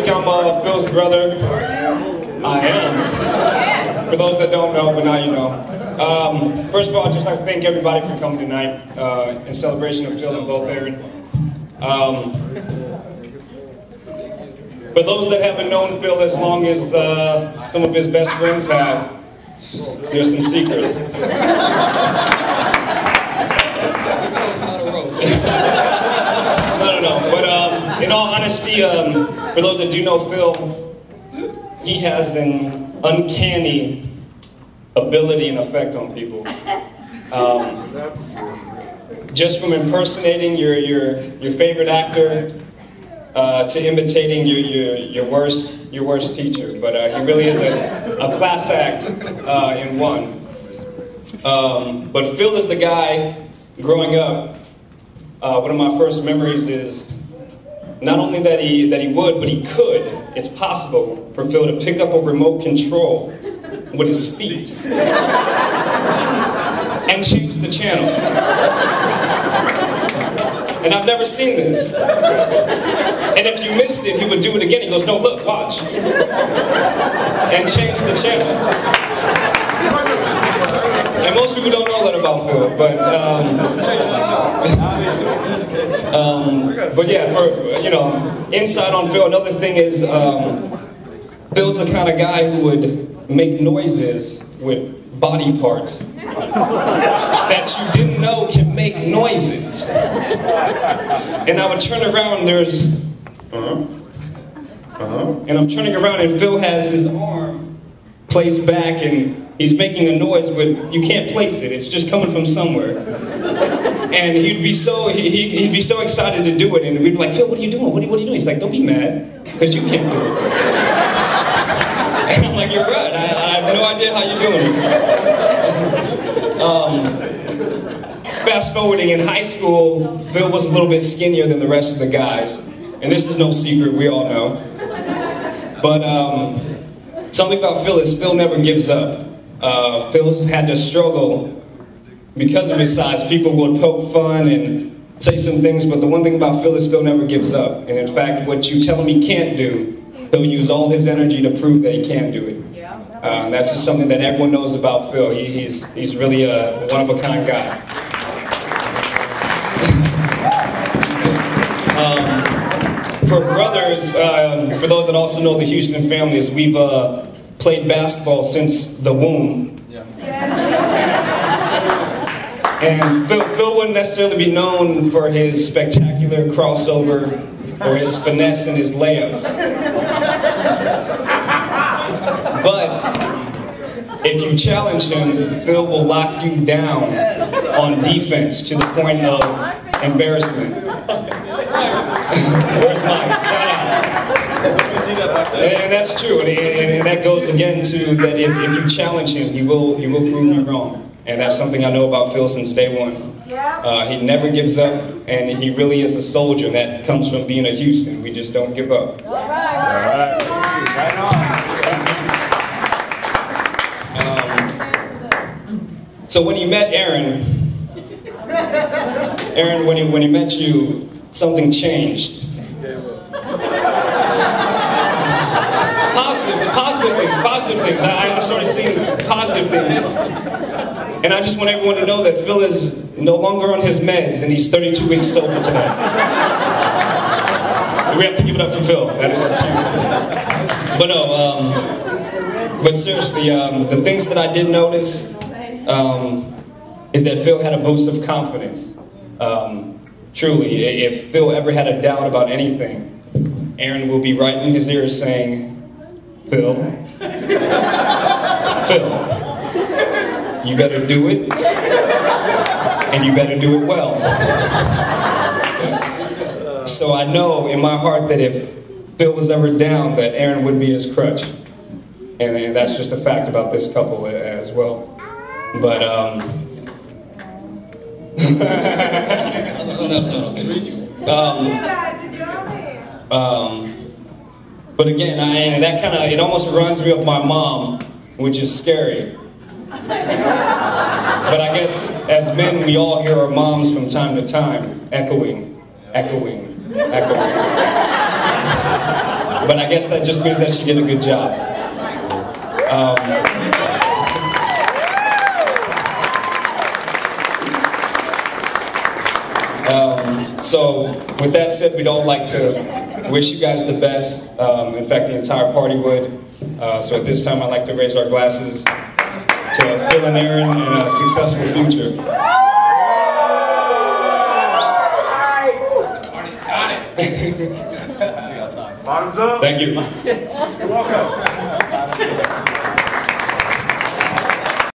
think I'm Phil's brother. I am. For those that don't know, but now you know. First of all, I'd just like to thank everybody for coming tonight in celebration of Phil and both Aaron. For those that haven't known Phil as long as some of his best friends have, there's some secrets. No. But in all honesty, for those that do know Phil, he has an uncanny ability and effect on people. Just from impersonating your favorite actor to imitating your worst teacher. But he really is a class act in one. But Phil is the guy growing up. One of my first memories is not only that he would, but he could. It's possible for Phil to pick up a remote control with his feet and change the channel. And I've never seen this. And if you missed it, he would do it again. He goes, "No, look, watch," and change the channel. And most people don't know that about Phil, but yeah, for insight on Phil. Another thing is, Phil's the kind of guy who would make noises with body parts that you didn't know can make noises. And I would turn around, and there's and I'm turning around, and Phil has his arm placed back, and he's making a noise, but you can't place it. It's just coming from somewhere. And he'd be so excited to do it, and we'd be like, "Phil, what are you doing? What are you doing?" He's like, "Don't be mad, because you can't do it." And I'm like, "You're right. I have no idea how you're doing it." Fast forwarding, in high school, Phil was a little bit skinnier than the rest of the guys, and this is no secret. We all know. But something about Phil is Phil never gives up. Phil's had to struggle because of his size. People would poke fun and say some things, but the one thing about Phil is Phil never gives up. And in fact, what you tell him he can't do, he'll use all his energy to prove that he can do it. That's just something that everyone knows about Phil. He's really a one-of-a-kind guy. For brothers, for those that also know the Houston families, we've played basketball since the womb. And Phil wouldn't necessarily be known for his spectacular crossover or his finesse and his layups. But if you challenge him, Phil will lock you down on defense to the point of embarrassment. Where's Mike? And that's true, and that goes again to that if you challenge him, he will prove you wrong. And that's something I know about Phil since day one. He never gives up, and he really is a soldier. And that comes from being a Houston. We just don't give up. All right. Right on. So when he met Aaron, when he met you, something changed. Positive things. I started seeing positive things. And I just want everyone to know that Phil is no longer on his meds, and he's 32 weeks sober tonight. We have to give it up for Phil. That's huge. But no, but seriously, the things that I did notice is that Phil had a boost of confidence. Truly, if Phil ever had a doubt about anything, Aaron will be right in his ear saying, "Phil, you better do it, and you better do it well." So I know in my heart that if Phil was ever down, that Aaron would be his crutch. And that's just a fact about this couple as well. But, but again, it almost reminds me of my mom, which is scary. But I guess as men, we all hear our moms from time to time echoing. But I guess that just means that she did a good job. So with that said, we'd all like to wish you guys the best. In fact, the entire party would. So at this time, I'd like to raise our glasses to Phil and Aaron and a successful future. Thank you. You're welcome.